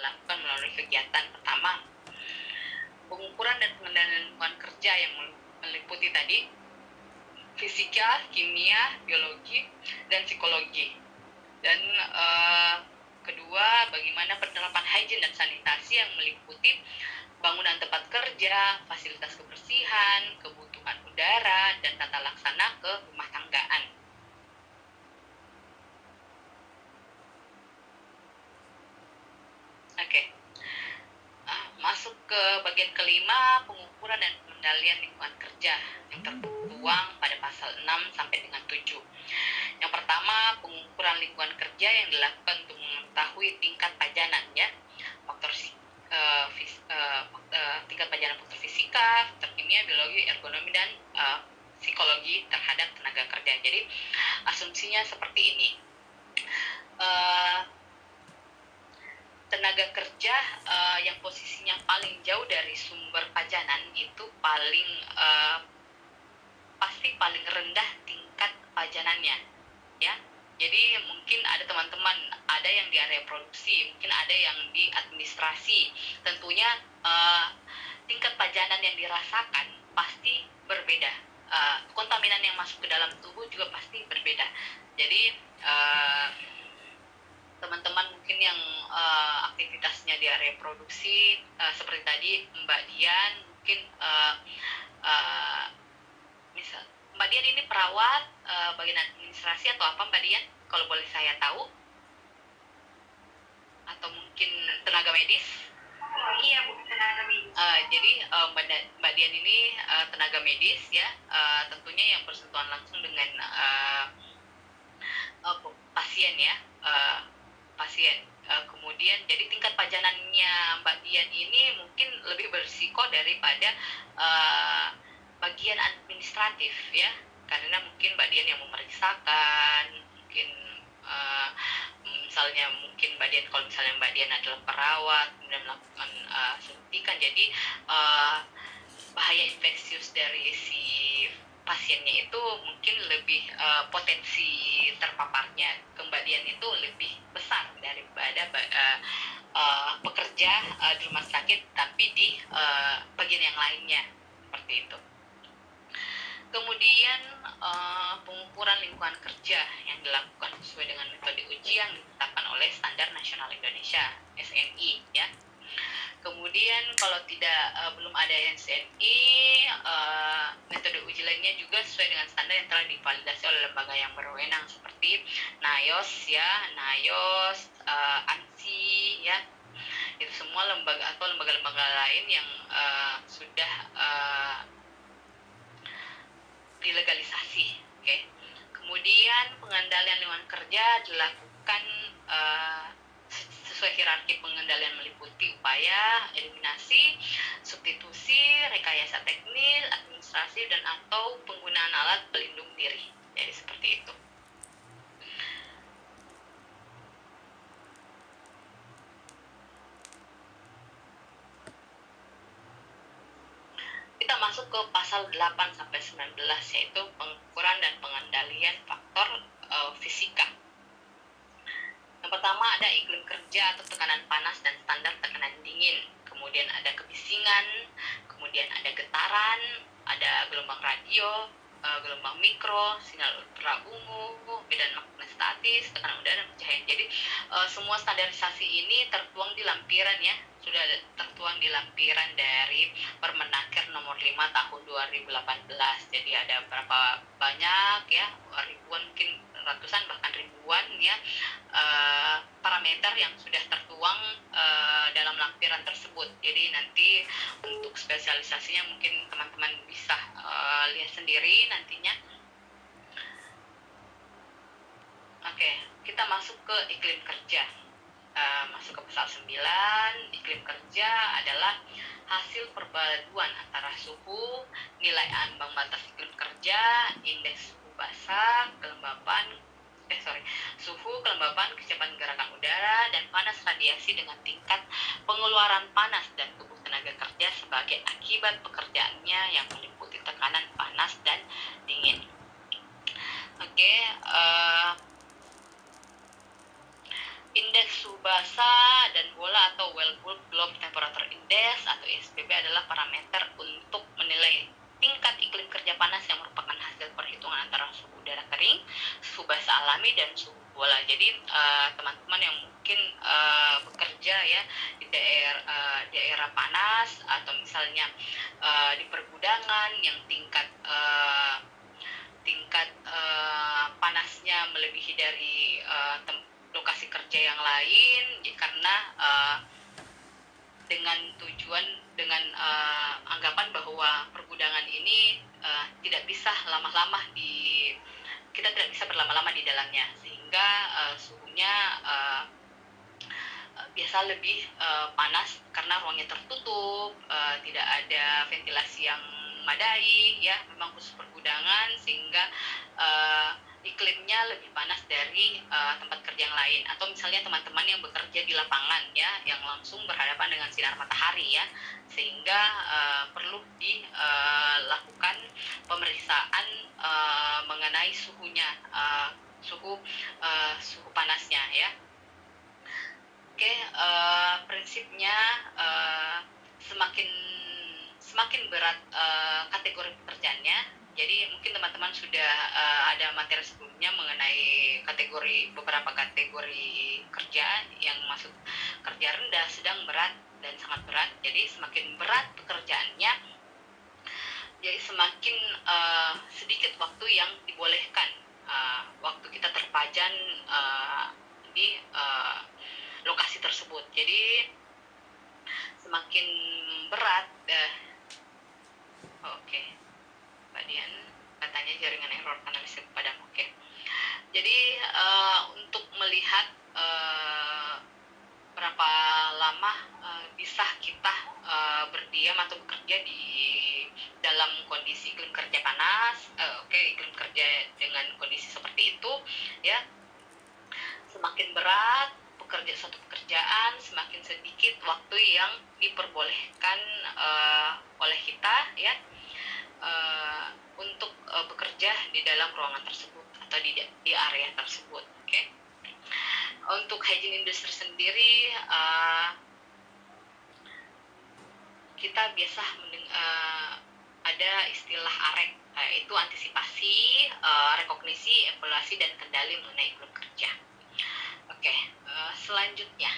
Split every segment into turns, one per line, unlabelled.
dilakukan melalui kegiatan pertama, pengukuran dan pengendalian lingkungan kerja yang meliputi tadi fisika, kimia, biologi, dan psikologi. Dan kedua, bagaimana penerapan hygiene dan sanitasi yang meliputi bangunan tempat kerja, fasilitas kebersihan, kebutuhan udara, dan tata laksana kerumah tanggaan. Oke. Masuk ke bagian kelima, pengukuran dan pengendalian lingkungan kerja yang tertuang pada pasal 6 sampai dengan 7. Yang pertama, pengukuran lingkungan kerja yang dilakukan untuk mengetahui tingkat pajanan, ya, faktor tingkat pajanan faktor fisika, faktor kimia, biologi, ergonomi, dan psikologi terhadap tenaga kerja. Jadi asumsinya seperti ini. Tenaga kerja yang posisinya paling jauh dari sumber pajanan itu pasti paling rendah tingkat pajanannya, ya. Jadi mungkin ada teman-teman, ada yang di area produksi, mungkin ada yang di administrasi. Tentunya tingkat pajanan yang dirasakan pasti berbeda. Kontaminan yang masuk ke dalam tubuh juga pasti berbeda. Jadi teman-teman mungkin yang aktivitasnya di area produksi, seperti tadi Mbak Dian, mungkin misal Mbak Dian ini perawat bagian administrasi atau apa Mbak Dian, kalau boleh saya tahu? Atau mungkin tenaga medis?
Iya, Bu, tenaga medis.
Jadi Mbak Dian ini tenaga medis, ya, tentunya yang bersentuhan langsung dengan pasien, ya, pasien. Kemudian jadi tingkat pajanannya Mbak Dian ini mungkin lebih berisiko daripada bagian administratif, ya, karena mungkin Mbak Dian yang memeriksakan, mungkin misalnya mungkin Mbak Dian, kalau misalnya Mbak Dian adalah perawat kemudian melakukan suntikan, jadi bahaya infeksius dari si pasiennya itu mungkin lebih potensi terpaparnya ke Mbak Dian itu lebih besar daripada pekerja di rumah sakit tapi di bagian yang lainnya, seperti itu. Kemudian pengukuran lingkungan kerja yang dilakukan sesuai dengan metode uji yang ditetapkan oleh Standar Nasional Indonesia (SNI), ya. Kemudian kalau belum ada SNI, metode uji lainnya juga sesuai dengan standar yang telah divalidasi oleh lembaga yang berwenang seperti NIOS, ya, NIOS, ANSI, ya. Itu semua lembaga atau lembaga-lembaga lain yang sudah dilegalisasi. Okay. Kemudian pengendalian lingkungan kerja dilakukan sesuai hierarki pengendalian meliputi upaya eliminasi, substitusi, rekayasa teknis, administrasi, dan atau penggunaan alat pelindung diri. Jadi seperti itu. Kita masuk ke pasal 8 sampai 19, yaitu pengukuran dan pengendalian faktor fisika. Yang pertama ada iklim kerja atau tekanan panas dan standar tekanan dingin. Kemudian ada kebisingan, kemudian ada getaran, ada gelombang radio, gelombang mikro, sinyal ultraungu, medan magnetostatis, tekanan udara, dan pencahayaan. Jadi semua standarisasi ini tertuang di lampiran, ya, sudah tertuang di lampiran dari Permenaker nomor 5 tahun 2018. Jadi ada berapa banyak, ya, ribuan, mungkin ratusan bahkan ribuan, ya, parameter yang sudah tertuang dalam lampiran tersebut. Jadi nanti untuk spesialisasinya mungkin teman-teman bisa lihat sendiri nantinya. Oke, kita masuk ke iklim kerja. Masuk ke pasal 9. Iklim kerja adalah hasil perpaduan antara suhu, nilai ambang batas iklim kerja, indeks suhu basah, suhu, kelembapan, kecepatan gerakan udara, dan panas radiasi dengan tingkat pengeluaran panas dan tubuh tenaga kerja sebagai akibat pekerjaannya yang meliputi tekanan panas dan dingin. Oke, Indeks Tsubasa dan bola atau World Globe Temperature Index atau ISBB adalah parameter untuk menilai tingkat iklim kerja panas yang merupakan hasil perhitungan antara suhu udara kering, suhu basah alami, dan suhu bola. Jadi teman-teman yang mungkin bekerja ya di daerah panas atau misalnya di pergudangan yang tingkat panasnya melebihi dari lokasi kerja yang lain, karena dengan anggapan bahwa pergudangan ini tidak bisa kita tidak bisa berlama-lama di dalamnya, sehingga suhunya biasa lebih panas karena ruangnya tertutup, tidak ada ventilasi yang memadai ya, memang khusus pergudangan, sehingga iklimnya lebih panas dari tempat kerja yang lain. Atau misalnya teman-teman yang bekerja di lapangan ya, yang langsung berhadapan dengan sinar matahari ya, sehingga perlu dilakukan pemeriksaan mengenai suhunya, suhu panasnya ya. Oke, prinsipnya semakin berat kategori pekerjaannya. Jadi mungkin teman-teman sudah ada materi sebelumnya mengenai beberapa kategori kerja yang masuk kerja rendah, sedang, berat, dan sangat berat. Jadi semakin berat pekerjaannya, jadi semakin sedikit waktu yang dibolehkan, waktu kita terpajan di lokasi tersebut. Jadi semakin berat oke. Mbak Dian katanya jaringan error karena listrik padam. Oke. Jadi untuk melihat berapa lama bisa kita berdiam atau bekerja di dalam kondisi iklim kerja panas, iklim kerja dengan kondisi seperti itu ya, semakin berat suatu pekerjaan, semakin sedikit waktu yang diperbolehkan oleh kita ya untuk bekerja di dalam ruangan tersebut atau di area tersebut. Oke. Untuk hygiene industry sendiri, kita biasa ada istilah AREK, yaitu antisipasi, rekognisi, evaluasi, dan kendali mengenai iklim kerja. Oke, selanjutnya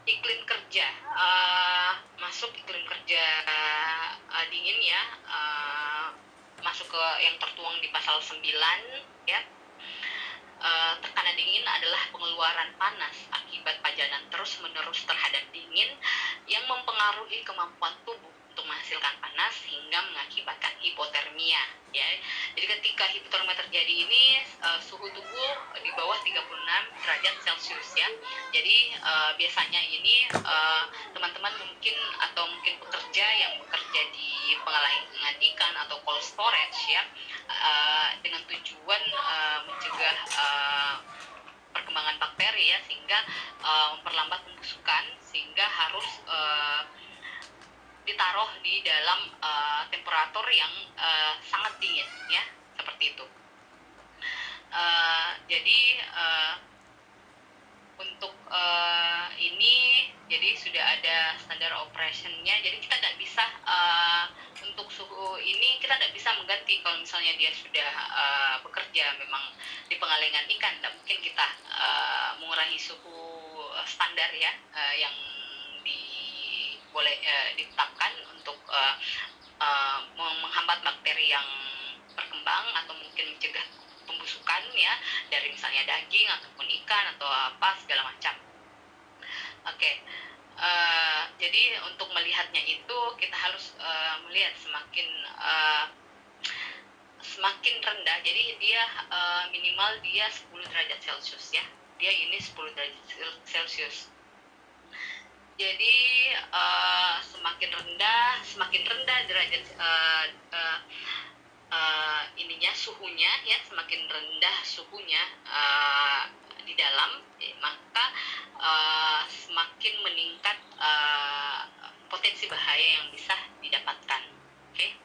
iklim kerja, masuk iklim kerja dingin ya, masuk ke yang tertuang di pasal 9 ya. Tekanan dingin adalah pengeluaran panas akibat pajanan terus-menerus terhadap dingin yang mempengaruhi kemampuan tubuh untuk menghasilkan panas hingga mengakibatkan hipotermia ya. Jadi ketika hipotermia terjadi ini, suhu tubuh di bawah 36 derajat Celcius ya. Jadi biasanya ini teman-teman mungkin pekerja yang bekerja di pengolahan ikan atau cold storage ya, dengan tujuan mencegah perkembangan bakteri ya, sehingga memperlambat pembusukan, sehingga harus ditaruh di dalam temperatur yang sangat dingin ya, seperti itu. Jadi untuk ini jadi sudah ada standar operationnya. Jadi kita tidak bisa untuk suhu ini kita tidak bisa mengganti. Kalau misalnya dia sudah bekerja memang di pengalengan ikan, tidak mungkin kita mengurangi suhu standar ya yang ditetapkan untuk menghambat bakteri yang berkembang atau mungkin mencegah pembusukan ya, dari misalnya daging ataupun ikan atau apa segala macam. Oke. Jadi untuk melihatnya itu kita harus melihat semakin rendah. Jadi dia minimal dia 10 derajat Celcius ya. Dia ini 10 derajat Celcius. Jadi semakin rendah derajat suhunya ya, semakin rendah suhunya di dalam, maka semakin meningkat potensi bahaya yang bisa didapatkan. Oke.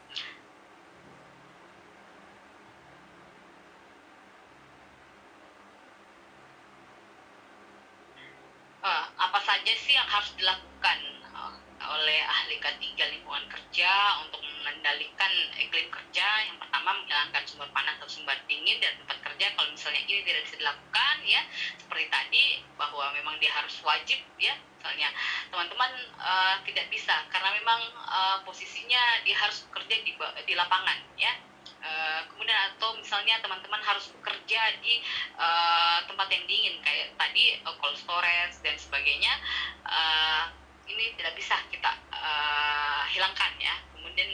saja sih yang harus dilakukan oleh ahli K3 lingkungan kerja untuk mengendalikan iklim kerja? Yang pertama, menghilangkan sumber panas atau sumber dingin dari tempat kerja. Kalau misalnya ini tidak bisa dilakukan, ya seperti tadi, bahwa memang dia harus wajib, ya misalnya teman-teman tidak bisa karena memang posisinya dia harus bekerja di lapangan, ya. Kemudian atau misalnya teman-teman harus bekerja di tempat yang dingin kayak tadi cold storage dan sebagainya, ini tidak bisa kita hilangkan, ya. Kemudian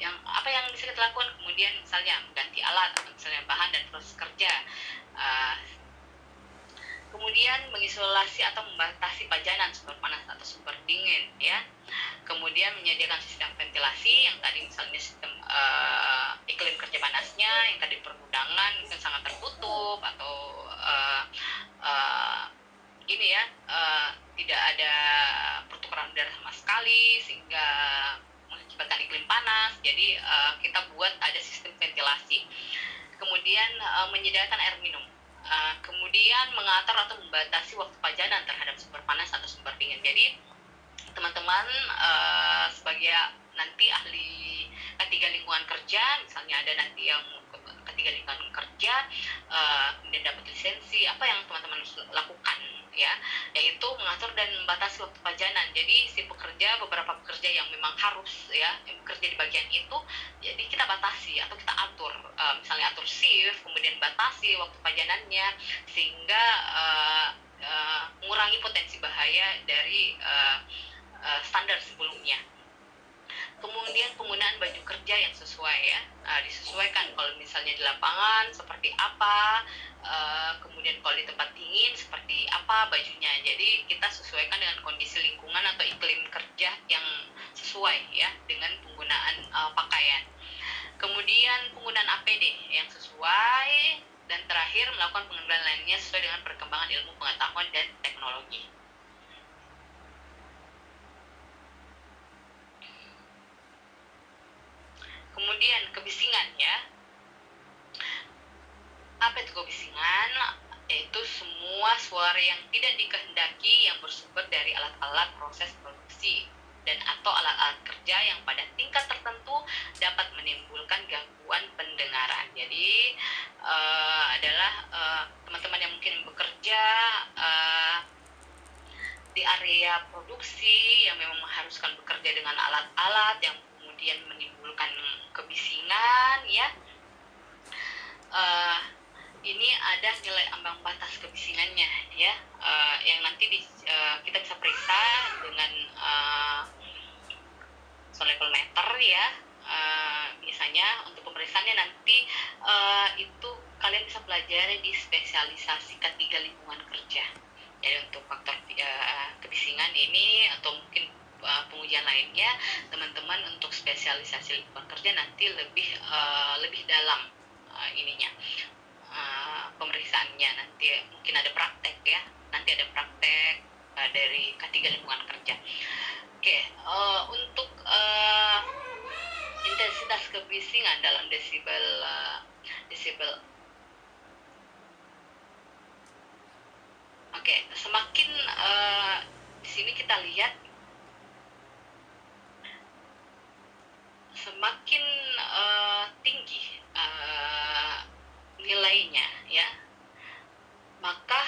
yang apa yang bisa kita lakukan, kemudian misalnya mengganti alat atau misalnya bahan dan proses kerja, kemudian mengisolasi atau membatasi pajanan sumber panas atau sumber dingin, ya. Kemudian menyediakan sistem ventilasi yang tadi misalnya sistem iklim kerja panasnya yang tadi perundangan mungkin sangat tertutup atau ini ya tidak ada pertukaran udara sama sekali sehingga mengakibatkan iklim panas. Jadi kita buat ada sistem ventilasi. Kemudian menyediakan air minum. Kemudian mengatur atau membatasi waktu pajanan terhadap sumber panas atau sumber dingin. Jadi teman-teman sebagai nanti ahli K3 lingkungan kerja, misalnya ada nanti yang K3 lingkungan kerja kemudian dapat lisensi, apa yang teman-teman harus lakukan, ya, yaitu mengatur dan membatasi waktu pajanan. Jadi si pekerja, beberapa pekerja yang memang harus, ya, bekerja di bagian itu, jadi kita batasi atau kita atur, misalnya atur shift, kemudian batasi waktu pajanannya sehingga mengurangi potensi bahaya dari standar sebelumnya. Kemudian penggunaan baju kerja yang sesuai, ya, disesuaikan kalau misalnya di lapangan seperti apa, kemudian kalau di tempat dingin seperti apa bajunya. Jadi kita sesuaikan dengan kondisi lingkungan atau iklim kerja yang sesuai, ya, dengan penggunaan pakaian. Kemudian penggunaan APD yang sesuai, dan terakhir melakukan pengendalian lainnya sesuai dengan perkembangan ilmu pengetahuan dan teknologi. Kemudian kebisingan, ya. Apa itu kebisingan? Yaitu semua suara yang tidak dikehendaki yang bersumber dari alat-alat proses produksi dan atau alat-alat kerja yang pada tingkat tertentu dapat menimbulkan gangguan pendengaran. Jadi adalah teman-teman yang mungkin bekerja di area produksi yang memang mengharuskan bekerja dengan alat-alat yang kemudian menimbulkan kebisingan, ya. Ini ada nilai ambang batas kebisingannya, ya, yang nanti kita bisa periksa dengan sound level meter, ya. Misalnya untuk pemeriksaannya nanti itu kalian bisa pelajari di spesialisasi K3 lingkungan kerja. Jadi untuk faktor kebisingan ini atau mungkin pengujian lainnya, teman-teman untuk spesialisasi lingkungan kerja nanti lebih dalam ininya pemeriksaannya. Nanti mungkin ada praktek, ya, nanti ada praktek dari K3 lingkungan kerja. Oke, untuk intensitas kebisingan dalam desibel. Oke, semakin di sini kita lihat semakin tinggi nilainya, ya, maka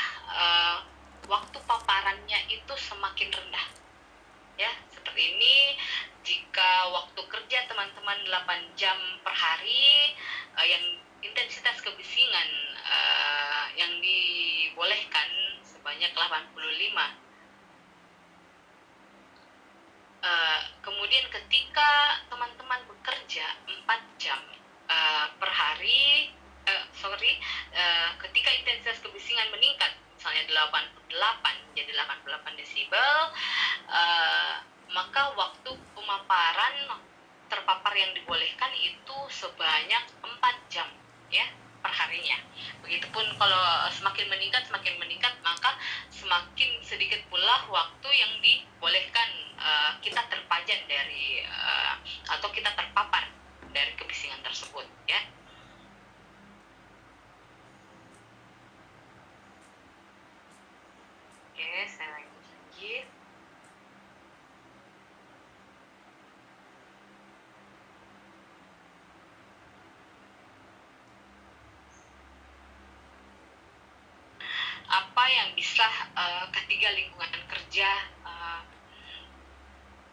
waktu paparannya itu semakin rendah, ya. Seperti ini, jika waktu kerja teman-teman 8 jam per hari, yang intensitas kebisingan yang dibolehkan sebanyak 85. Kemudian ketika teman-teman bekerja 4 jam per hari, ketika intensitas kebisingan meningkat misalnya 88 menjadi 88 desibel, maka waktu pemaparan terpapar yang dibolehkan itu sebanyak 4 jam, ya, per harinya. Begitupun kalau semakin meningkat, maka semakin sedikit pula waktu yang dibolehkan kita terpajan dari atau kita terpapar dari kebisingan tersebut, ya. Oke, saya lanjut lagi. bisa ketiga lingkungan kerja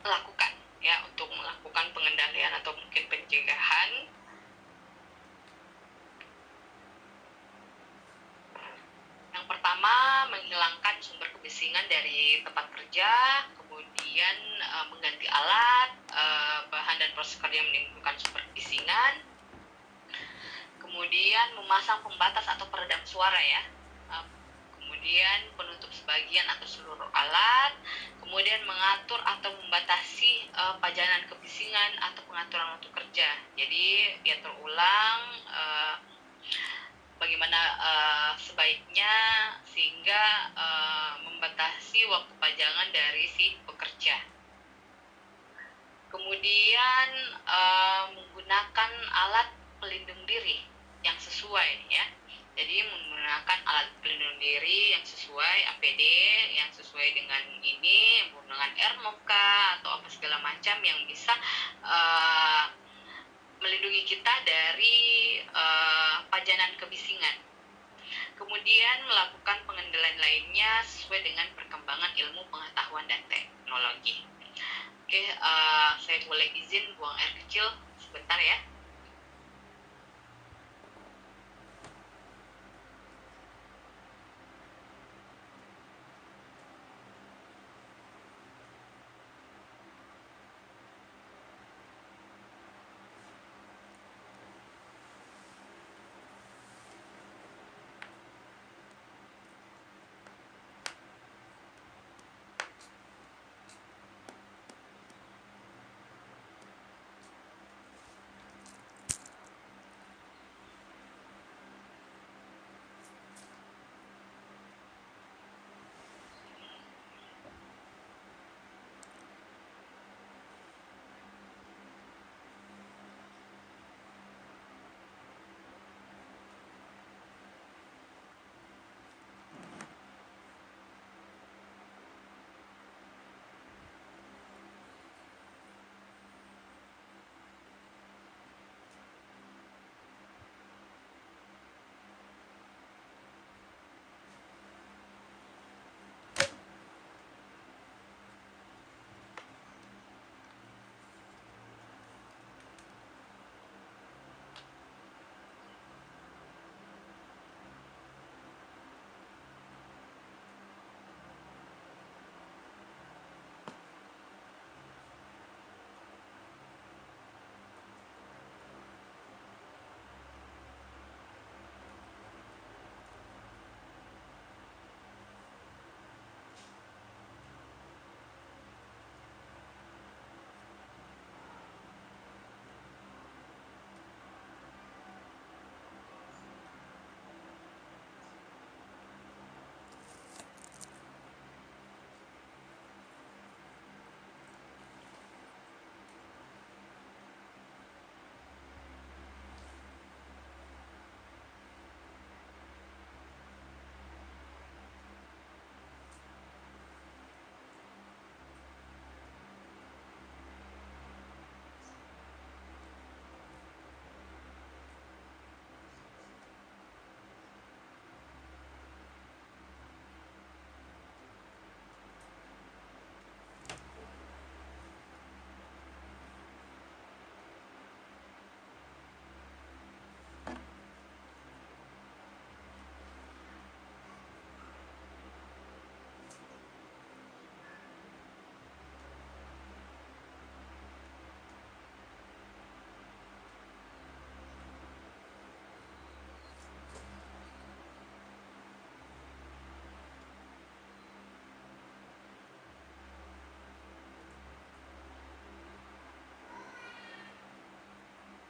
lakukan ya untuk melakukan pengendalian atau mungkin pencegahan. Yang pertama, menghilangkan sumber kebisingan dari tempat kerja, kemudian mengganti alat, bahan dan proses kerja yang menimbulkan sumber kebisingan, kemudian memasang pembatas atau peredam suara ya, kemudian penutup sebagian atau seluruh alat, kemudian mengatur atau membatasi pajanan kebisingan atau pengaturan waktu kerja. Jadi diatur ulang bagaimana sebaiknya sehingga membatasi waktu pajangan dari si pekerja. Kemudian menggunakan alat pelindung diri yang sesuai ya. Jadi menggunakan alat pelindung diri yang sesuai, APD yang sesuai dengan ini, menggunakan airmoka atau apa segala macam yang bisa melindungi kita dari pajanan kebisingan. Kemudian melakukan pengendalian lainnya sesuai dengan perkembangan ilmu pengetahuan dan teknologi. Oke, saya boleh izin buang air kecil sebentar ya.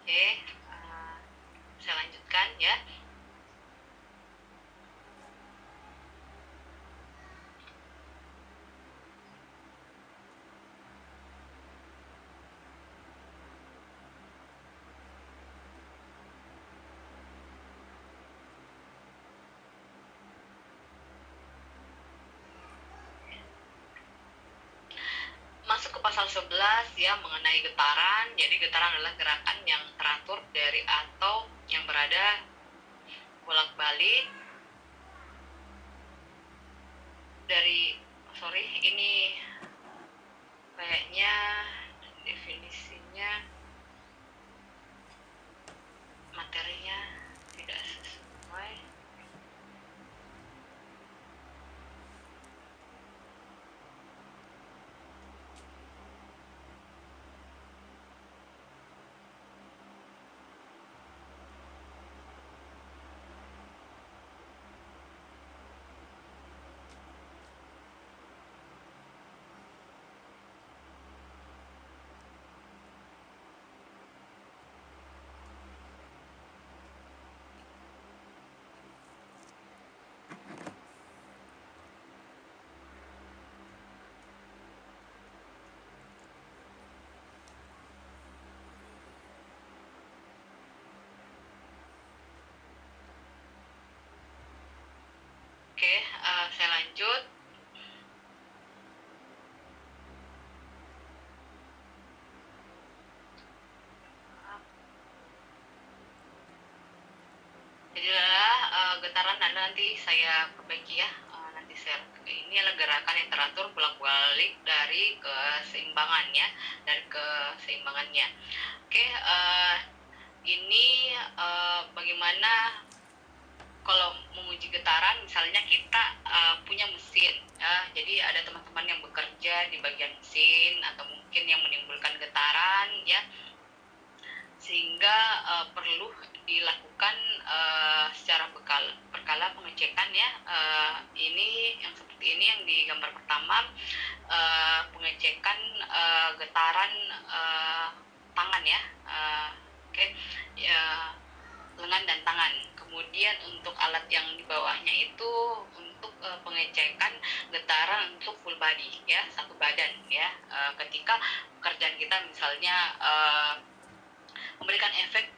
Oke, saya lanjutkan ya. Masuk ke pasal 11 ya mengenai getaran. Jadi getaran adalah gerakan yang teratur dari atau yang berada bolak-balik lanjut. Jadilah getaran adalah, nanti saya perbaiki ya, nanti saya ini adalah gerakan yang teratur bolak-balik dari keseimbangannya, dari keseimbangannya. Oke, ini bagaimana kalau menguji getaran. Misalnya kita punya mesin ya, jadi ada teman-teman yang bekerja di bagian mesin atau mungkin yang menimbulkan getaran ya, sehingga perlu dilakukan secara berkala pengecekan ya. Ini yang seperti ini yang di gambar pertama, pengecekan getaran tangan ya. Oke. Ya, lengan dan tangan. Kemudian untuk alat yang di bawahnya itu untuk pengecekan getaran untuk full body ya, satu badan ya. Ketika pekerjaan kita misalnya memberikan efek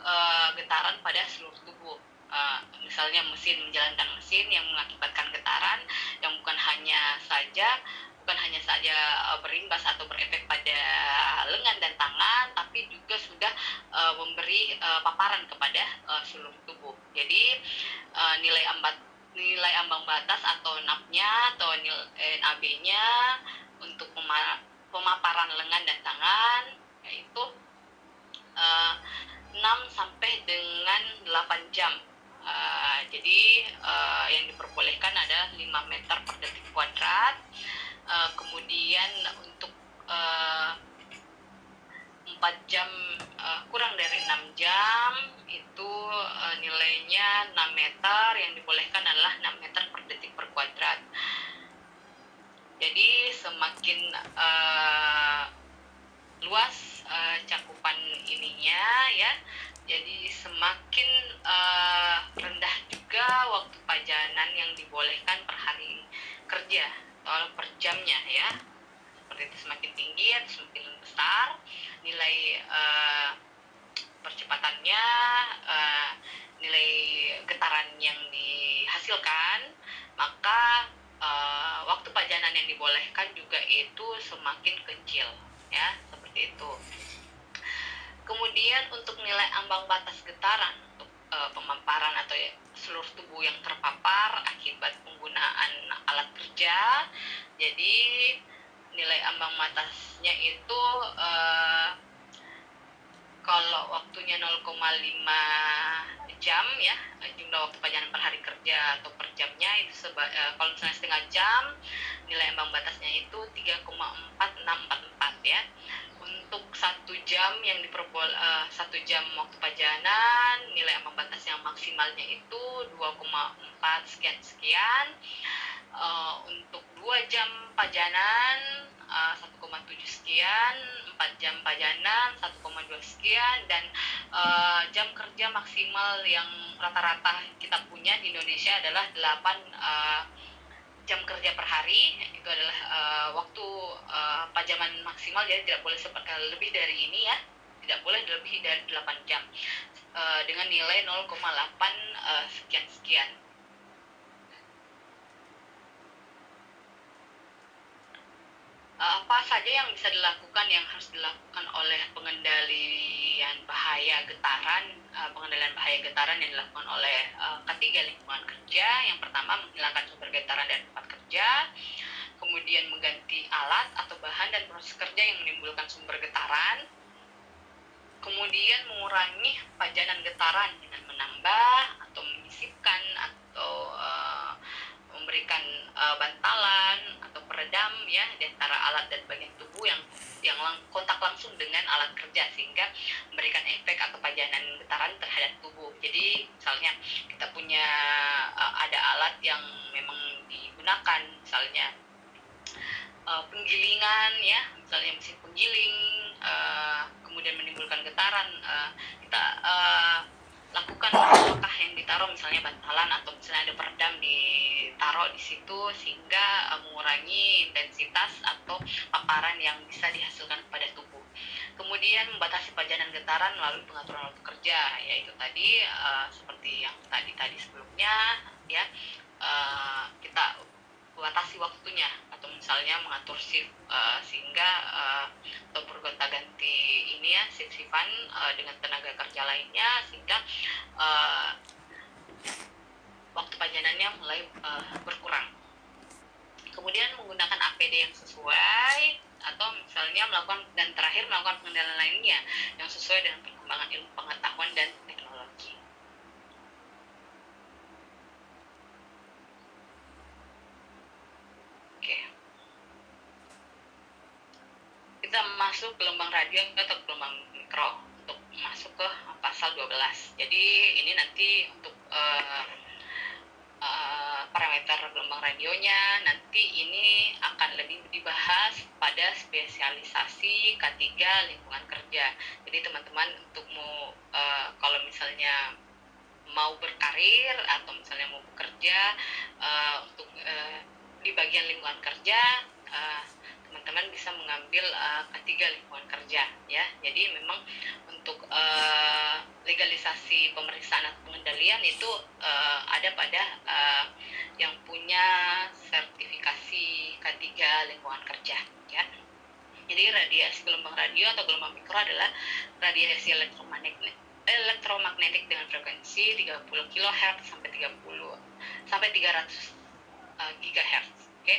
getaran pada seluruh tubuh. Misalnya menjalankan mesin yang mengakibatkan getaran yang bukan hanya saja berimbas atau berefek pada lengan dan tangan, tapi juga sudah memberi paparan kepada seluruh tubuh. Jadi nilai ambang batas atau NAB-nya atau NAB-nya untuk pemaparan lengan dan tangan yaitu 6 sampai dengan 8 jam. Jadi yang diperbolehkan ada 5 meter per detik kuadrat. Kemudian untuk 4 jam, kurang dari 6 jam itu nilainya 6 meter, yang dibolehkan adalah 6 meter per detik per kuadrat. Jadi semakin luas cakupan ininya ya, jadi semakin rendah juga waktu pajanan yang dibolehkan per hari kerja atau per jamnya ya. Seperti itu, semakin tinggi atau semakin besar nilai percepatannya, nilai getaran yang dihasilkan, maka waktu pajanan yang dibolehkan juga itu semakin kecil ya, seperti itu. Kemudian untuk nilai ambang batas getaran untuk pemaparan atau seluruh tubuh yang terpapar akibat penggunaan alat kerja, jadi nilai ambang batasnya itu kalau waktunya 0,5 jam ya, jumlah waktu pajanan per hari kerja atau per jamnya itu kalau misalnya setengah jam, nilai ambang batasnya itu 3,4644 ya. Untuk 1 jam yang 1 jam waktu pajanan, nilai ambang batas yang maksimalnya itu 2,4 sekian. Untuk 2 jam pajanan 1,7 sekian, 4 jam pajanan 1,2 sekian, dan jam kerja maksimal yang rata-rata kita punya di Indonesia adalah 8 jam kerja per hari. Itu adalah waktu pajaman maksimal, jadi tidak boleh lebih dari ini ya, tidak boleh lebih dari 8 jam dengan nilai 0,8 sekian. Apa saja yang bisa dilakukan, yang harus dilakukan oleh pengendalian bahaya getaran yang dilakukan oleh ketiga lingkungan kerja. Yang pertama, menghilangkan sumber getaran dari tempat kerja, kemudian mengganti alat atau bahan dan proses kerja yang menimbulkan sumber getaran, kemudian mengurangi pajanan getaran dengan menambah atau menyisipkan atau memberikan bantalan atau peredam ya di antara alat dan bagian tubuh yang kontak langsung dengan alat kerja, sehingga memberikan efek atau pajanan getaran terhadap tubuh. Jadi misalnya kita punya ada alat yang memang digunakan, misalnya penggilingan ya, misalnya mesin penggiling, kemudian menimbulkan getaran, kita lakukan apakah yang ditaruh misalnya bantalan atau misalnya ada peredam ditaruh di situ, sehingga mengurangi intensitas atau paparan yang bisa dihasilkan kepada tubuh. Kemudian membatasi pajanan getaran melalui pengaturan waktu kerja, yaitu tadi seperti yang tadi sebelumnya ya, kita batasi waktunya, atau misalnya mengatur shift sehingga atau bergonta-ganti ini ya shift-shiftan dengan tenaga kerja lainnya, sehingga waktu pajanannya mulai berkurang. Kemudian menggunakan APD yang sesuai, atau misalnya melakukan, dan terakhir melakukan pengendalian lainnya yang sesuai dengan perkembangan ilmu pengetahuan dan teknologi. Oke. Kita masuk gelombang radio atau gelombang mikro untuk masuk ke pasal 12. Jadi ini nanti untuk parameter gelombang radionya nanti ini akan lebih dibahas pada spesialisasi K3 lingkungan kerja. Jadi teman-teman untuk mau kalau misalnya mau berkarir atau misalnya mau bekerja untuk di bagian lingkungan kerja, teman-teman bisa mengambil K3 lingkungan kerja ya. Jadi memang untuk legalisasi pemeriksaan atau pengendalian itu ada pada yang punya sertifikasi K3 lingkungan kerja ya. Jadi radiasi gelombang radio atau gelombang mikro adalah radiasi elektromagnetik dengan frekuensi 30 kHz sampai 300 GHz. Oke.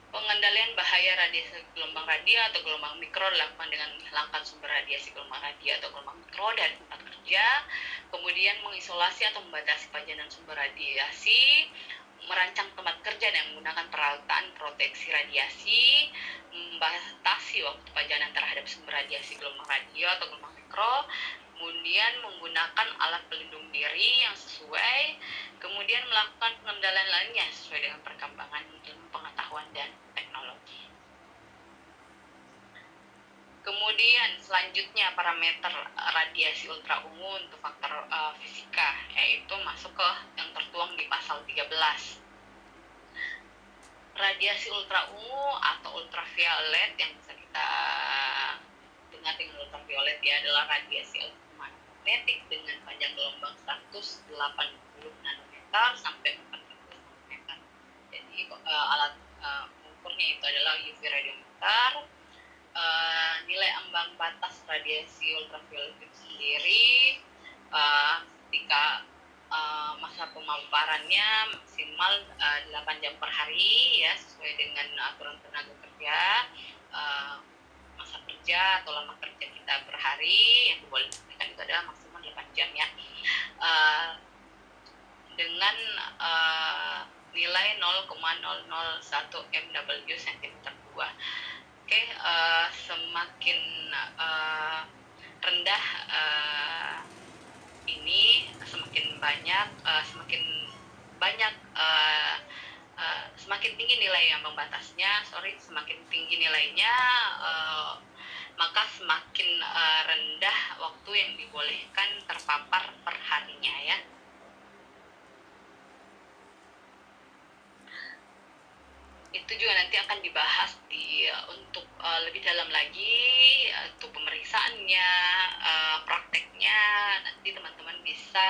Pengendalian bahaya radiasi gelombang radio atau gelombang mikro dilakukan dengan menghilangkan sumber radiasi gelombang radio atau gelombang mikro dari tempat kerja, kemudian mengisolasi atau membatasi pajanan sumber radiasi, merancang tempat kerja dan menggunakan peralatan proteksi radiasi, membatasi waktu pajanan terhadap sumber radiasi gelombang radio atau gelombang mikro, kemudian menggunakan alat pelindung diri yang sesuai, kemudian melakukan pengendalian lainnya sesuai dengan perkembangan ilmu pengetahuan dan teknologi. Kemudian selanjutnya parameter radiasi ultra ungu untuk faktor fisika, yaitu masuk ke yang tertuang di pasal 13. Radiasi ultra ungu atau ultraviolet yang bisa kita dengar dengan ultraviolet ya adalah radiasi elektromagnetik dengan panjang gelombang 180 nanometer sampai 400 nanometer. Jadi alat ukurnya itu adalah UV radiometer. Nilai ambang batas radiasi ultraviolet itu sendiri ketika masa pemaparannya maksimal 8 jam per hari ya, sesuai dengan aturan tenaga kerja. Masa kerja atau lama kerja kita per hari yang dibolehkan itu adalah maksimal 8 jam ya, dengan nilai 0,001 mW cm2. Oke, semakin rendah ini semakin tinggi nilai yang membatasnya, semakin tinggi nilainya maka semakin rendah waktu yang dibolehkan terpapar per harinya ya. Itu juga nanti akan dibahas untuk lebih dalam lagi untuk pemeriksaannya, prakteknya nanti teman-teman bisa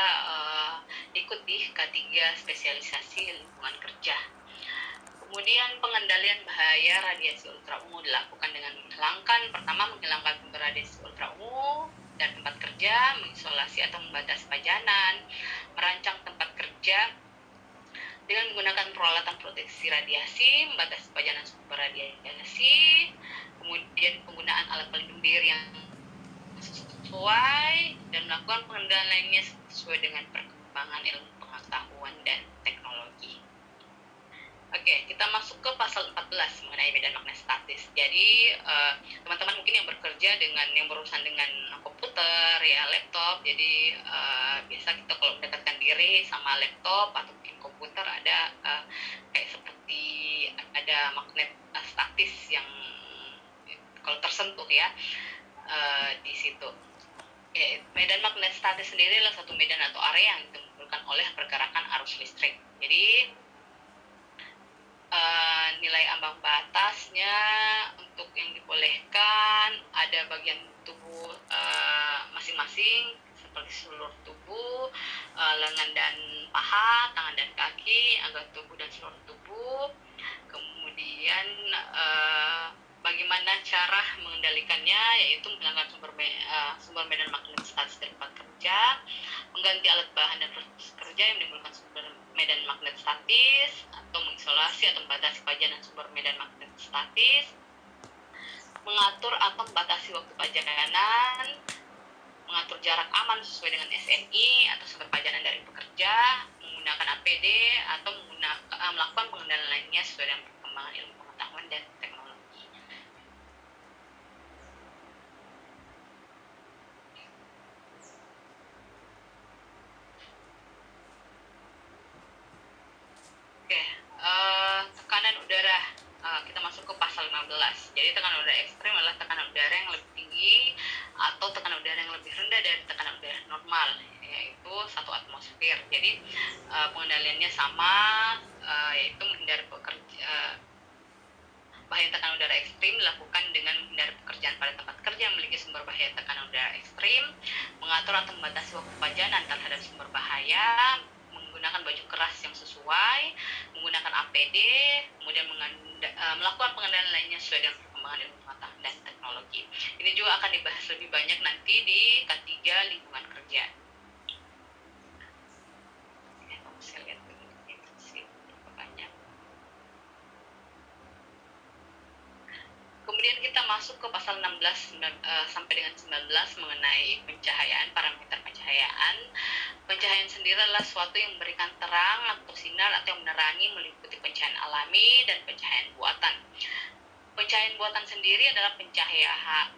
ikut di K3 spesialisasi lingkungan kerja. Kemudian pengendalian bahaya radiasi ultra ungu dilakukan dengan menghilangkan sumber radiasi ultra ungu dari tempat kerja, mengisolasi atau membatasi pajanan, merancang tempat kerja dengan menggunakan peralatan proteksi radiasi, membatasi pajanan sumber radiasi, kemudian penggunaan alat pelindung diri yang sesuai, dan melakukan pengendalian lainnya sesuai dengan perkembangan ilmu pengetahuan dan teknologi. Oke, kita masuk ke pasal 14 mengenai medan magnet statis. Jadi teman-teman mungkin yang bekerja yang berurusan dengan komputer ya, laptop. Jadi biasa kita kalau mendekatkan diri sama laptop atau mungkin komputer ada kayak seperti ada magnet statis yang kalau tersentuh ya di situ. Medan magnet statis sendiri adalah satu medan atau area yang ditimbulkan oleh pergerakan arus listrik. Jadi nilai ambang batasnya untuk yang dibolehkan ada bagian tubuh masing-masing seperti seluruh tubuh, lengan dan paha, tangan dan kaki, anggota tubuh dan seluruh tubuh. Kemudian bagaimana cara mengendalikannya, yaitu menggunakan sumber medan magnet statis dari tempat kerja, mengganti alat bahan dan proses kerja yang menimbulkan sumber medan magnet statis, atau mengisolasi atau membatasi pajanan sumber medan magnet statis, mengatur atau membatasi waktu pajanan, mengatur jarak aman sesuai dengan SNI atau sumber pajanan dari pekerja, menggunakan APD, atau melakukan pengendalian lainnya sesuai dengan perkembangan ilmu pengetahuan dan teknologi. Oke, tekanan udara. Kita masuk ke pasal 15. Jadi tekanan udara ekstrim adalah tekanan udara yang lebih tinggi atau tekanan udara yang lebih rendah dari tekanan udara normal, yaitu 1 atmosfer. Jadi pengendaliannya sama, yaitu menghindari bahaya tekanan udara ekstrim dilakukan dengan menghindari pekerjaan pada tempat kerja yang memiliki sumber bahaya tekanan udara ekstrim, mengatur atau membatasi waktu pajanan terhadap sumber bahaya, menggunakan baju keras yang sesuai, menggunakan APD, kemudian melakukan pengendalian lainnya sesuai dengan perkembangan ilmu pengetahuan dan teknologi. Ini juga akan dibahas lebih banyak nanti di K3 lingkungan kerja. Saya lihat dulu berapa banyak. Kemudian kita masuk ke pasal 16 sampai dengan 19 mengenai pencahayaan, parameter pencahayaan. Pencahayaan sendiri adalah suatu yang memberikan terang atau sinar atau yang menerangi meliputi pencahayaan alami dan pencahayaan buatan. Pencahayaan buatan sendiri adalah pencahayaan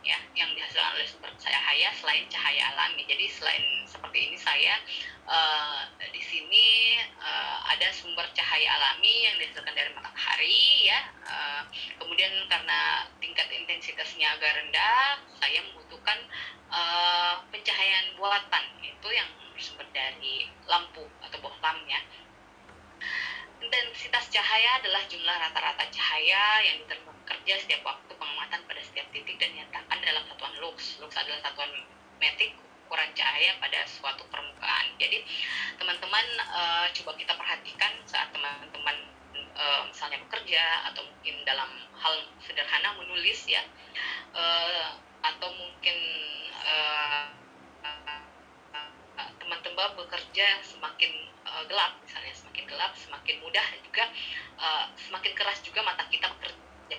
ya yang dihasilkan oleh sumber cahaya selain cahaya alami. Jadi selain seperti ini saya di sini ada sumber cahaya alami yang dihasilkan dari matahari ya. Kemudian karena tingkat intensitasnya agak rendah, saya membutuhkan pencahayaan buatan, itu yang bersumber dari lampu atau bohlam ya. Intensitas cahaya adalah jumlah rata-rata cahaya yang diterima pekerja setiap waktu pengamatan pada setiap titik dan dinyatakan dalam satuan lux. Lux adalah satuan metrik ukuran cahaya pada suatu permukaan. Jadi teman-teman coba kita perhatikan saat teman-teman misalnya bekerja atau mungkin dalam hal sederhana menulis ya, atau mungkin teman-teman bekerja semakin gelap, misalnya semakin gelap semakin mudah juga semakin keras juga mata kita bekerja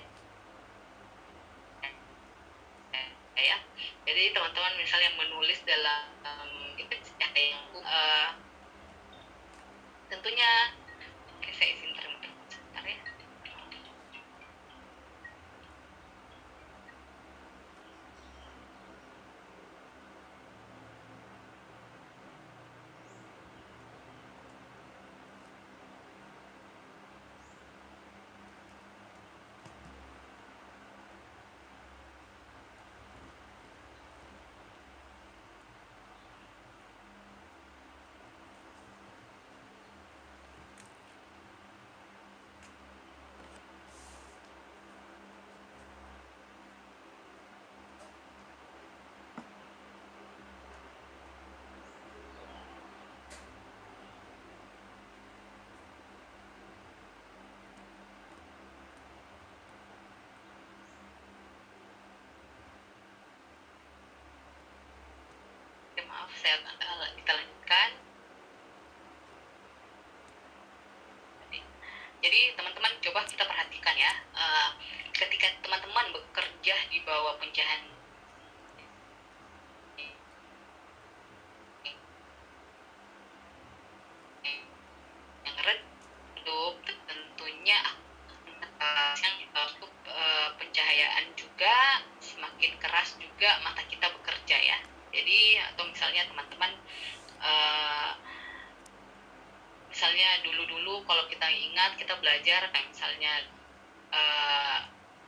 ya. Jadi teman-teman misalnya menulis dalam itu yang tentunya saya izin terima sebentar ya. Maaf, kita lanjutkan. Jadi teman-teman coba kita perhatikan ya, ketika teman-teman bekerja di bawah pencahayaan yang redup, tentunya untuk pencahayaan juga semakin keras juga mata kita bekerja ya. Jadi atau misalnya teman-teman misalnya dulu-dulu kalau kita ingat kita belajar kayak misalnya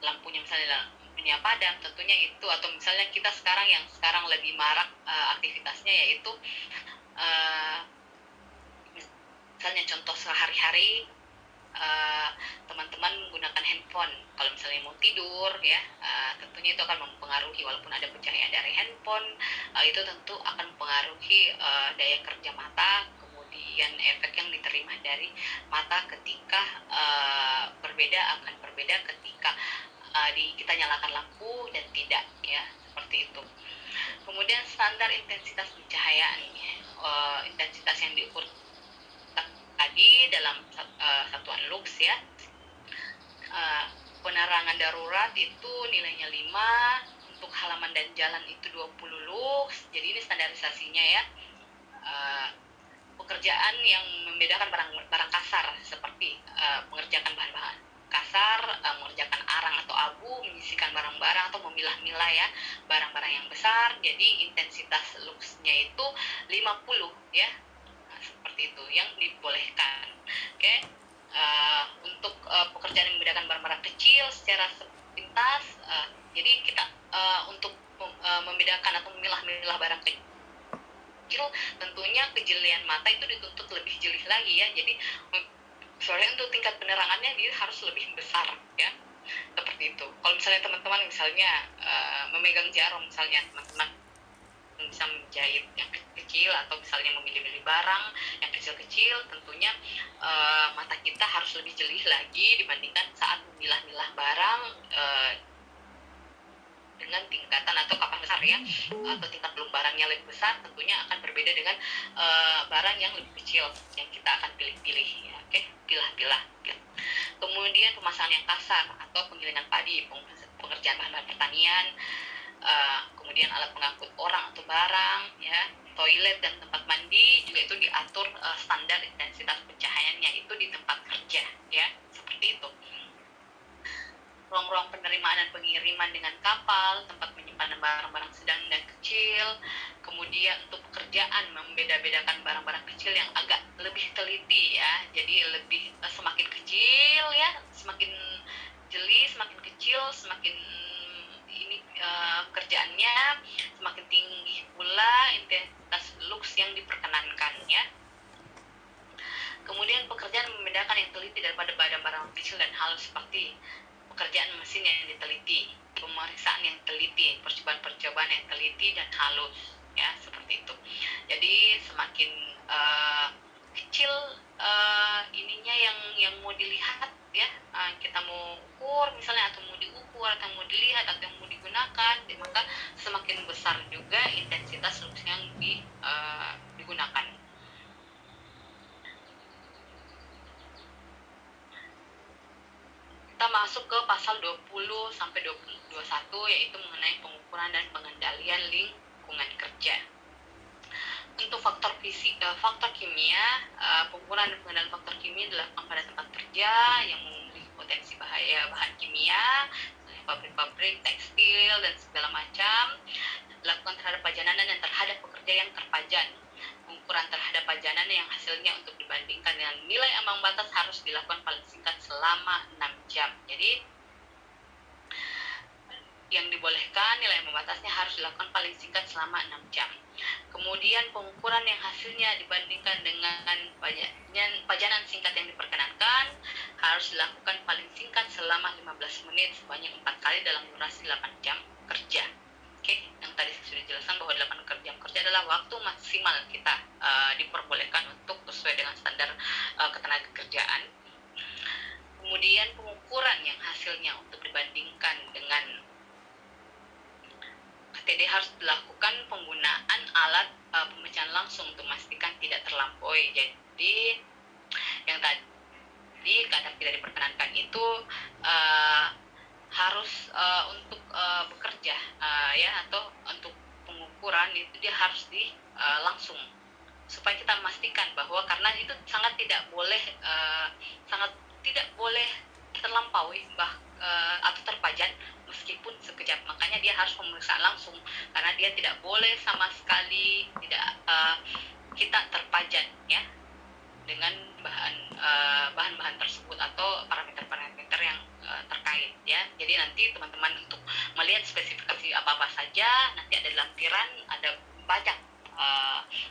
lampunya misalnya lampunya padam, tentunya itu, atau misalnya kita sekarang yang sekarang lebih marak aktivitasnya yaitu misalnya contoh sehari-hari teman-teman menggunakan handphone. Kalau misalnya mau tidur ya, tentunya itu akan mempengaruhi, walaupun ada pencahayaan dari handphone, itu tentu akan mempengaruhi daya kerja mata, kemudian efek yang diterima dari mata ketika akan berbeda ketika kita nyalakan lampu dan tidak, ya, seperti itu. Kemudian standar intensitas pencahayaan, intensitas yang diukur tadi dalam satuan lux ya. Penerangan darurat itu nilainya 5, untuk halaman dan jalan itu 20 lux. Jadi ini standarisasinya ya. Pekerjaan yang membedakan barang kasar seperti mengerjakan bahan-bahan kasar, mengerjakan arang atau abu, menyisihkan barang-barang atau memilah-milah ya barang-barang yang besar. Jadi intensitas luxnya itu 50 ya. Seperti itu yang dibolehkan. Oke. Untuk pekerjaan yang membedakan barang-barang kecil secara sepintas, jadi kita untuk membedakan atau memilah-milah barang kecil, tentunya kejelian mata itu dituntut lebih jeli lagi ya. Jadi soalnya untuk tingkat penerangannya dia harus lebih besar ya, seperti itu. Kalau misalnya teman-teman memegang jarum, misalnya teman-teman bisa menjahit yang kecil atau misalnya memilih-milih barang yang kecil-kecil, tentunya mata kita harus lebih jeli lagi dibandingkan saat memilah-milah barang dengan tingkatan atau kapan besar ya, atau tingkat barangnya lebih besar, tentunya akan berbeda dengan barang yang lebih kecil yang kita akan pilih-pilih ya. Oke, pilah-pilah. Kemudian pemasangan yang kasar atau penggilingan padi, pengerjaan bahan-bahan pertanian, kemudian alat pengangkut orang atau barang ya, toilet dan tempat mandi juga itu diatur standar intensitas pencahayaannya itu di tempat kerja ya, seperti itu. Ruang-ruang penerimaan dan pengiriman dengan kapal, tempat penyimpanan barang-barang sedang dan kecil. Kemudian untuk pekerjaan membeda-bedakan barang-barang kecil yang agak lebih teliti ya, jadi lebih semakin kecil ya, semakin jeli, semakin kecil, semakin ini kerjaannya semakin tinggi pula intensitas lux yang diperkenankan ya. Kemudian pekerjaan membedakan yang teliti daripada barang-barang kecil dan halus, seperti pekerjaan mesin yang diteliti, pemeriksaan yang teliti, percobaan-percobaan yang teliti dan halus ya, seperti itu. Jadi semakin kecil ininya yang mau dilihat ya, kita mau ukur misalnya, atau mau diukur atau mau dilihat atau yang mau digunakan, maka semakin besar juga intensitas lux yang digunakan. Kita masuk ke pasal 20 sampai 21 yaitu mengenai pengukuran dan pengendalian lingkungan kerja. Untuk faktor kimia, pengukuran dan pengendalian faktor kimia dilakukan pada tempat kerja yang memiliki potensi bahaya bahan kimia, pabrik-pabrik, tekstil dan segala macam. Dilakukan terhadap pajanan dan terhadap pekerja yang terpajan. Pengukuran terhadap pajanan yang hasilnya untuk dibandingkan dengan nilai ambang batas harus dilakukan paling singkat selama 6 jam. Jadi yang dibolehkan nilai ambang batasnya harus dilakukan paling singkat selama 6 jam. Kemudian pengukuran yang hasilnya dibandingkan dengan pajanan singkat yang diperkenankan harus dilakukan paling singkat selama 15 menit sebanyak 4 kali dalam durasi 8 jam kerja. Oke, yang tadi saya sudah jelaskan bahwa 8 jam kerja adalah waktu maksimal kita diperbolehkan untuk sesuai dengan standar ketenagakerjaan. Kemudian pengukuran yang hasilnya untuk dibandingkan dengan KTD harus dilakukan penggunaan alat pemecahan langsung untuk memastikan tidak terlampaui. Jadi yang tadi kadang tidak diperkenankan itu harus untuk bekerja ya, atau untuk pengukuran itu dia harus langsung, supaya kita memastikan bahwa karena itu sangat tidak boleh terlampaui atau terpajan meskipun sekejap. Makanya dia harus pemeriksaan langsung karena dia tidak boleh sama sekali tidak kita terpajan ya dengan bahan-bahan tersebut atau parameter-parameter yang terkait ya. Jadi nanti teman-teman untuk melihat spesifikasi apa-apa saja, nanti ada lampiran, ada banyak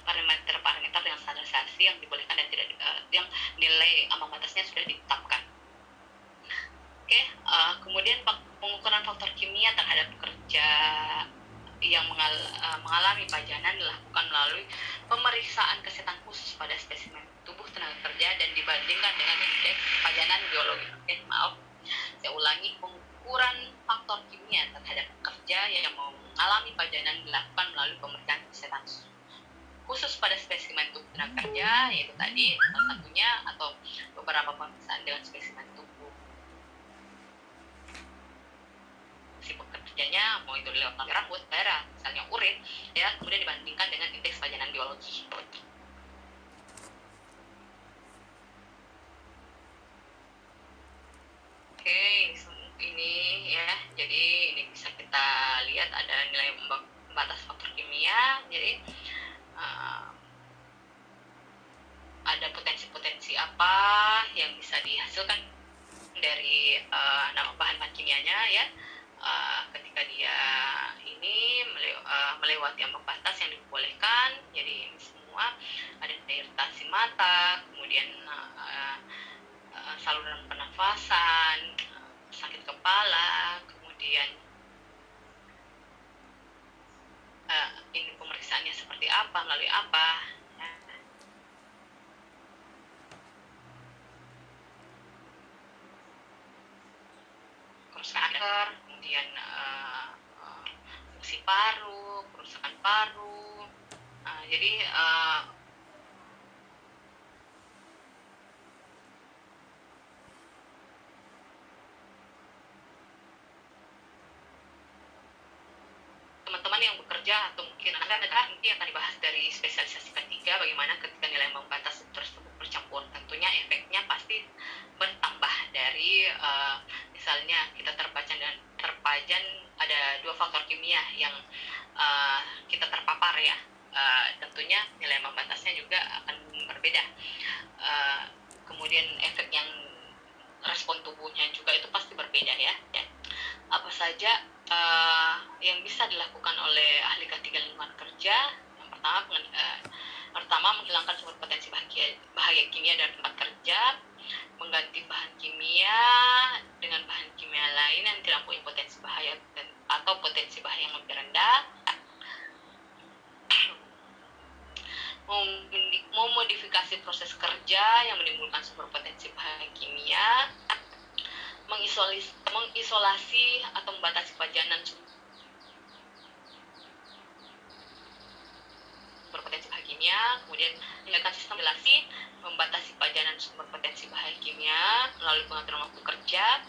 parameter-parameter yang standarisasi yang dibolehkan dan tidak, yang nilai ambang batasnya sudah ditetapkan. mengalami pajanan dilakukan melalui pemeriksaan kesehatan khusus pada spesimen tubuh tenaga kerja dan dibandingkan dengan indeks pajanan biologi. Saya ulangi, pengukuran faktor kimia terhadap pekerja yang mengalami pajanan dilakukan melalui pemeriksaan kesehatan khusus pada spesimen tubuh tenaga kerja, yaitu tadi salah satunya atau beberapa pemeriksaan dengan spesimen tubuh si pekerjanya, mau itu lewat rambut, darah, misalnya urin, ya, kemudian dibandingkan dengan indeks pajanan biologi. Oke, ini ya, jadi ini bisa kita lihat ada nilai batas faktor kimia. Jadi ada potensi-potensi apa yang bisa dihasilkan dari nama bahan-bahan kimianya ya, ketika dia ini melewati ambang batas yang dibolehkan. Jadi ini semua ada iritasi mata, kemudian saluran pernafasan, sakit kepala, kemudian ini pemeriksaannya seperti apa, melalui apa ya. Kerusakan kanker, kemudian fungsi paru, kerusakan paru. Jadi teman-teman yang bekerja atau mungkin Anda nanti akan dibahas dari spesialisasi ketiga, bagaimana ketika nilai ambang batas tersebut bercampur. Tentunya efeknya pasti bertambah dari misalnya kita terpajan ada 2 faktor kimia yang kita terpapar ya. Tentunya nilai ambang batasnya juga akan berbeda. Kemudian efek yang respon tubuhnya juga itu pasti berbeda ya. Apa saja yang bisa dilakukan oleh ahli K3 lingkungan kerja? Yang pertama menghilangkan sumber potensi bahaya kimia dari tempat kerja, mengganti bahan kimia dengan bahan kimia lain yang tidak punya potensi bahaya atau potensi bahaya yang lebih rendah, memodifikasi proses kerja yang menimbulkan sumber potensi bahaya kimia, mengisolasi atau membatasi pajanan sumber potensi bahaya kimia, kemudian menjaga sistem ventilasi, membatasi pajanan sumber potensi bahaya kimia melalui pengaturan waktu kerja,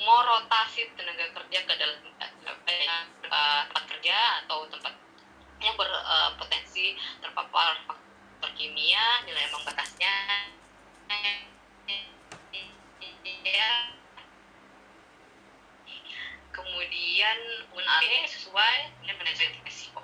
merotasi tenaga kerja ke dalam tempat kerja atau tempat yang berpotensi terpapar faktor kimia, nilai ambang batasnya ya. Kemudian menggunakan sesuai dengan manajemen risiko.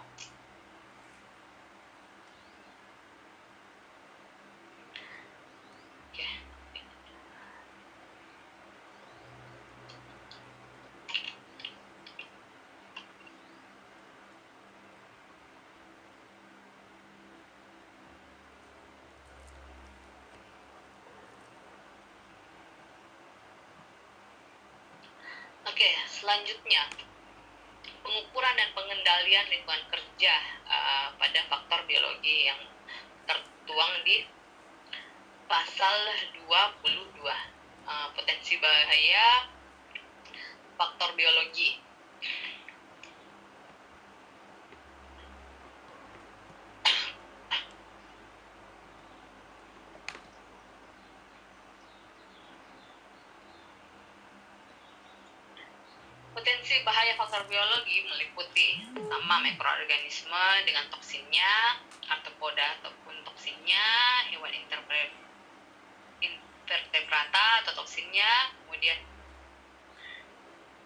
Oke, selanjutnya pengukuran dan pengendalian lingkungan kerja pada faktor biologi yang tertuang di pasal 22, potensi bahaya faktor biologi. Potensi bahaya faktor biologi meliputi pertama mikroorganisme dengan toksinnya, arthropoda ataupun toksinnya, hewan invertebrata atau toksinnya, kemudian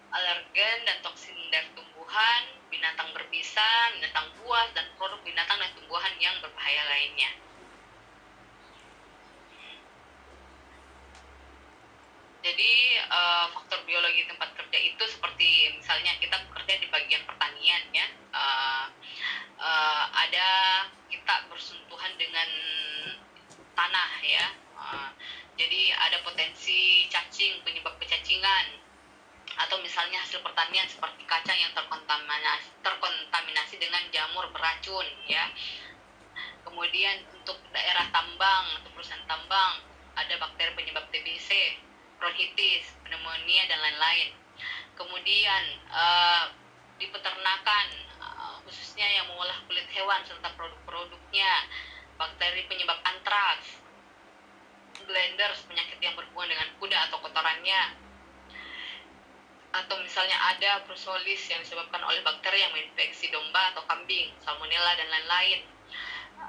alergen dan toksin dari tumbuhan, binatang berbisa, binatang buas, dan produk binatang dan tumbuhan yang berbahaya lainnya. Jadi faktor biologi tempat kerja itu seperti misalnya kita bekerja di bagian pertanian ya, ada kita bersentuhan dengan tanah ya. Jadi ada potensi cacing, penyebab kecacingan, atau misalnya hasil pertanian seperti kacang yang terkontaminasi dengan jamur beracun ya. Kemudian untuk daerah tambang atau perusahaan tambang ada bakteri penyebab TBC, bronkitis, pneumonia dan lain-lain. Kemudian di peternakan khususnya yang mengolah kulit hewan serta produk-produknya, bakteri penyebab antraks, glanders, penyakit yang berhubungan dengan kuda atau kotorannya, atau misalnya ada brucellosis yang disebabkan oleh bakteri yang menginfeksi domba atau kambing, salmonella dan lain-lain.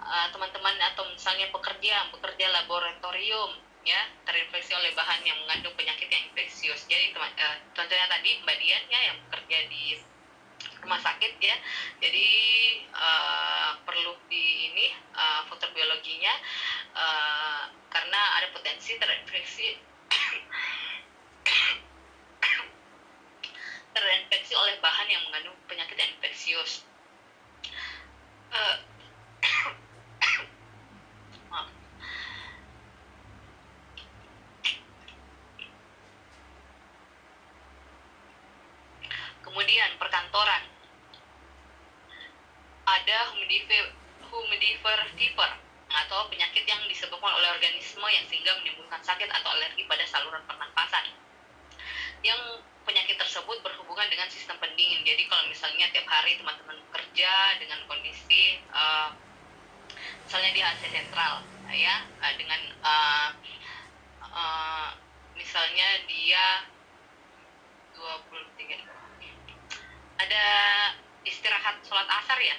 Teman-teman atau misalnya pekerja laboratorium ya, terinfeksi oleh bahan yang mengandung penyakit yang infeksius. Jadi contohnya tadi Mbak Dian ya, yang bekerja di rumah sakit ya, jadi perlu di ini faktor biologinya karena ada potensi terinfeksi oleh bahan yang mengandung penyakit infeksius. Kemudian perkantoran ada humidifier fever atau penyakit yang disebabkan oleh organisme yang sehingga menimbulkan sakit atau alergi pada saluran pernapasan. Yang penyakit tersebut berhubungan dengan sistem pendingin. Jadi kalau misalnya tiap hari teman-teman bekerja dengan kondisi misalnya di AC sentral ya, dengan misalnya dia 23 ada istirahat sholat asar ya,